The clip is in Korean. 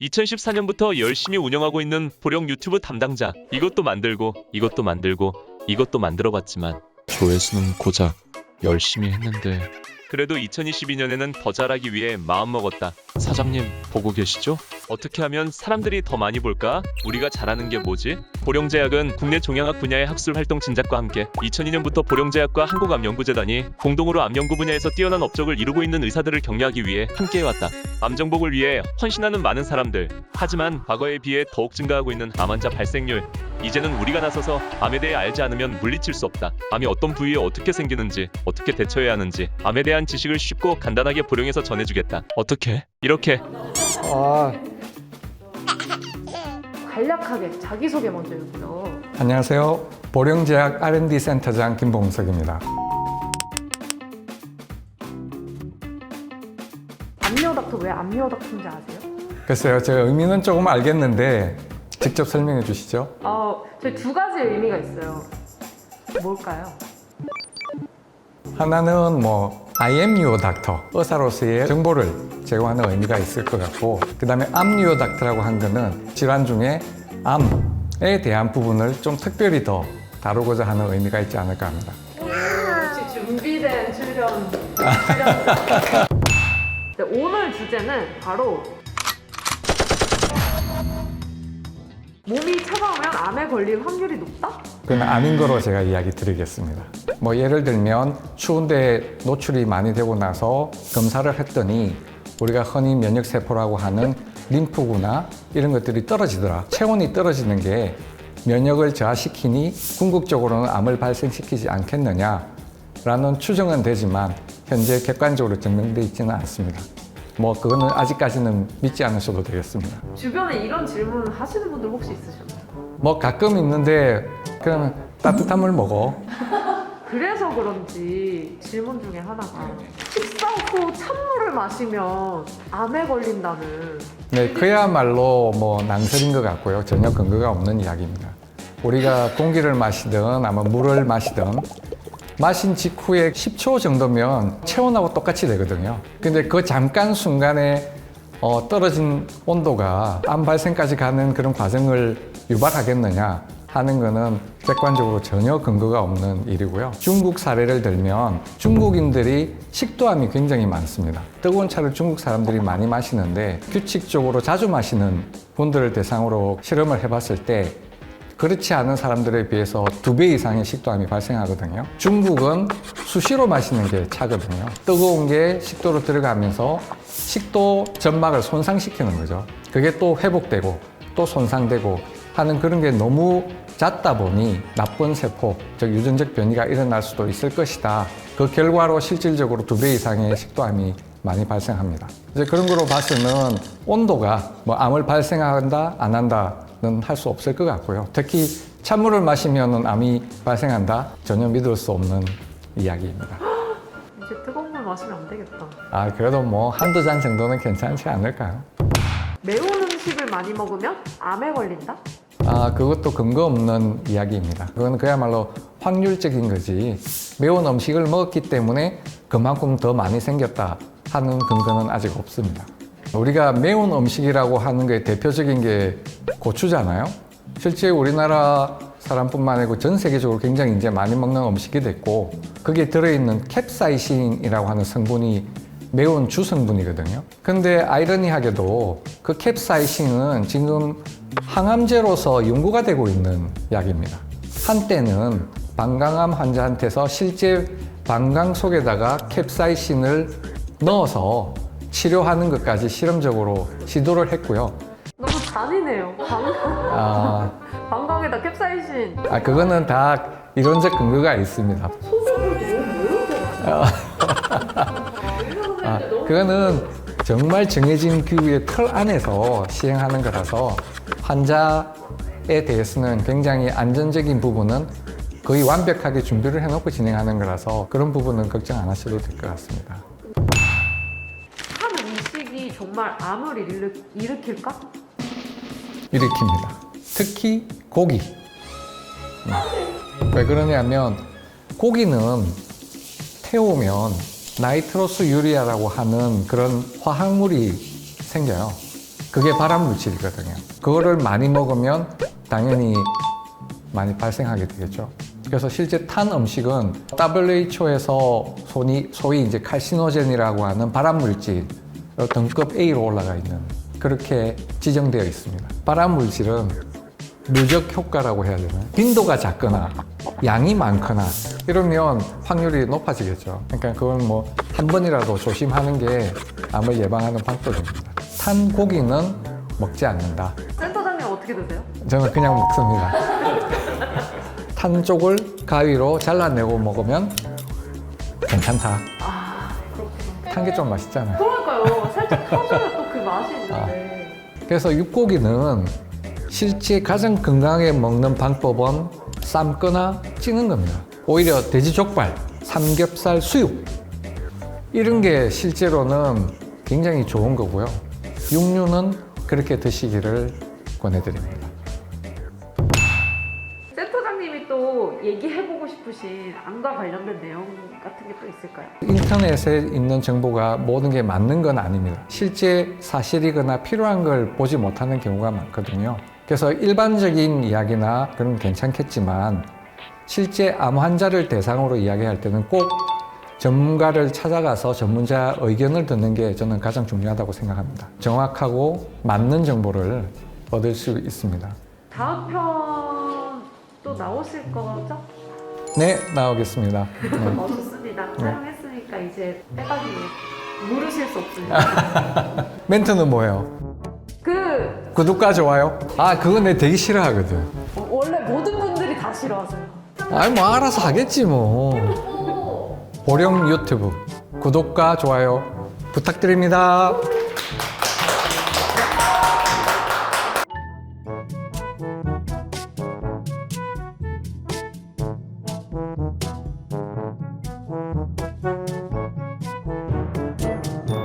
2014년부터 열심히 운영하고 있는 보령 유튜브 담당자. 이것도 만들고 이것도 만들고 이것도 만들어봤지만 조회수는 고작 열심히 했는데 그래도 2022년에는 더 잘하기 위해 마음먹었다. 사장님 보고 계시죠? 어떻게 하면 사람들이 더 많이 볼까? 우리가 잘하는 게 뭐지? 보령제약은 국내 종양학 분야의 학술 활동 진작과 함께 2002년부터 보령제약과 한국암연구재단이 공동으로 암연구 분야에서 뛰어난 업적을 이루고 있는 의사들을 격려하기 위해 함께해왔다. 암 정복을 위해 헌신하는 많은 사람들. 하지만 과거에 비해 더욱 증가하고 있는 암 환자 발생률. 이제는 우리가 나서서 암에 대해 알지 않으면 물리칠 수 없다. 암이 어떤 부위에 어떻게 생기는지, 어떻게 대처해야 하는지, 암에 대한 지식을 쉽고 간단하게 보령에서 전해주겠다. 어떻게? 이렇게. 간략하게 자기소개 먼저 해주세요. 안녕하세요. 보령제약 R&D 센터장 김봉석입니다. 암요닥터 왜 암요닥터인지 아세요? 글쎄요, 제가 의미는 조금 알겠는데 직접 설명해 주시죠. 저희 두 가지 의미가 있어요. 뭘까요? 하나는 I am your doctor, 의사로서의 정보를 제공하는 의미가 있을 것 같고, 그 다음에 I'm your doctor라고 한 거는 질환 중에 암에 대한 부분을 좀 특별히 더 다루고자 하는 의미가 있지 않을까 합니다. 혹시 준비된 출연. 네, 오늘 주제는 바로 몸이 차가우면 암에 걸릴 확률이 높다? 그건 아닌 거로 제가 이야기 드리겠습니다. 예를 들면 추운데 노출이 많이 되고 나서 검사를 했더니 우리가 흔히 면역세포라고 하는 림프구나 이런 것들이 떨어지더라. 체온이 떨어지는 게 면역을 저하시키니 궁극적으로는 암을 발생시키지 않겠느냐라는 추정은 되지만 현재 객관적으로 증명되어 있지는 않습니다. 그거는 아직까지는 믿지 않으셔도 되겠습니다. 주변에 이런 질문 하시는 분들 혹시 있으셨나요? 가끔 있는데 그러면 따뜻한 물 먹어. 그래서 그런지 질문 중에 하나가 식사 후 찬물을 마시면 암에 걸린다는. 네, 그야말로 낭설인 것 같고요. 전혀 근거가 없는 이야기입니다. 우리가 공기를 마시든 아마 물을 마시든 마신 직후에 10초 정도면 체온하고 똑같이 되거든요. 근데 그 잠깐 순간에 떨어진 온도가 암 발생까지 가는 그런 과정을 유발하겠느냐 하는 거는 객관적으로 전혀 근거가 없는 일이고요. 중국 사례를 들면 중국인들이 식도암이 굉장히 많습니다. 뜨거운 차를 중국 사람들이 많이 마시는데 규칙적으로 자주 마시는 분들을 대상으로 실험을 해봤을 때 그렇지 않은 사람들에 비해서 2배 이상의 식도암이 발생하거든요. 중국은 수시로 마시는 게 차거든요. 뜨거운 게 식도로 들어가면서 식도 점막을 손상시키는 거죠. 그게 또 회복되고 또 손상되고 하는 그런 게 너무 잦다 보니 나쁜 세포, 즉 유전적 변이가 일어날 수도 있을 것이다. 그 결과로 실질적으로 2배 이상의 식도암이 많이 발생합니다. 이제 그런 거로 봐서는 온도가 암을 발생한다, 안 한다는 할 수 없을 것 같고요. 특히 찬물을 마시면 암이 발생한다? 전혀 믿을 수 없는 이야기입니다. 이제 뜨거운 물 마시면 안 되겠다. 그래도 한두 잔 정도는 괜찮지 않을까요? 매운 음식을 많이 먹으면 암에 걸린다? 그것도 근거 없는 이야기입니다. 그건 그야말로 확률적인 거지. 매운 음식을 먹었기 때문에 그만큼 더 많이 생겼다 하는 근거는 아직 없습니다. 우리가 매운 음식이라고 하는 게 대표적인 게 고추잖아요. 실제 우리나라 사람뿐만 아니고 전 세계적으로 굉장히 이제 많이 먹는 음식이 됐고 거기에 들어있는 캡사이신이라고 하는 성분이 매운 주성분이거든요. 근데 아이러니하게도 그 캡사이신은 지금 항암제로서 연구가 되고 있는 약입니다. 한때는 방광암 환자한테서 실제 방광 속에다가 캡사이신을 넣어서 치료하는 것까지 실험적으로 시도를 했고요. 너무 잔인해요. 방광에다 캡사이신. 그거는 다 이론적 근거가 있습니다. 그거는 정말 정해진 규의 틀 안에서 시행하는 거라서 환자에 대해서는 굉장히 안전적인 부분은 거의 완벽하게 준비를 해놓고 진행하는 거라서 그런 부분은 걱정 안 하셔도 될 것 같습니다. 한 음식이 정말 암을 일으킬까? 일으킵니다. 특히 고기. 왜 그러냐면 고기는 태우면 나이트로스 유리아라고 하는 그런 화학물이 생겨요. 그게 발암 물질이거든요. 그거를 많이 먹으면 당연히 많이 발생하게 되겠죠. 그래서 실제 탄 음식은 WHO에서 소위 이제 칼시노젠이라고 하는 발암 물질 등급 A로 올라가 있는 그렇게 지정되어 있습니다. 발암 물질은 누적 효과라고 해야 되나? 빈도가 작거나 양이 많거나 이러면 확률이 높아지겠죠. 그러니까 그건 뭐 한 번이라도 조심하는 게 암을 예방하는 방법입니다. 탄 고기는 먹지 않는다. 센터장님 어떻게 드세요? 저는 그냥 먹습니다. 탄 쪽을 가위로 잘라내고 먹으면 괜찮다. 아, 그렇구나. 탄 게 좀 맛있잖아요. 그러니까요. 살짝 터져야 또 그 맛이 있는데. 그래서 육고기는 실제 가장 건강하게 먹는 방법은 삶거나 찌는 겁니다. 오히려 돼지 족발, 삼겹살, 수육 이런 게 실제로는 굉장히 좋은 거고요. 육류는 그렇게 드시기를 권해드립니다. 센터장님이 또 얘기해보고 싶으신 암과 관련된 내용 같은 게 또 있을까요? 인터넷에 있는 정보가 모든 게 맞는 건 아닙니다. 실제 사실이거나 필요한 걸 보지 못하는 경우가 많거든요. 그래서 일반적인 이야기나 그런 괜찮겠지만 실제 암 환자를 대상으로 이야기할 때는 꼭 전문가를 찾아가서 전문자 의견을 듣는 게 저는 가장 중요하다고 생각합니다. 정확하고 맞는 정보를 얻을 수 있습니다. 다음 편 또 나오실 거죠? 네, 나오겠습니다. 네. 좋습니다. 촬영했으니까 이제 빼가기 물으실 수 없습니다. 멘트는 뭐예요? 그 구독과 좋아요? 아, 그거 내 되게 싫어하거든. 원래 모든 분들이 다 싫어하세요. 아니, 뭐 알아서 하겠지 뭐. 보령 유튜브 구독과 좋아요 부탁드립니다.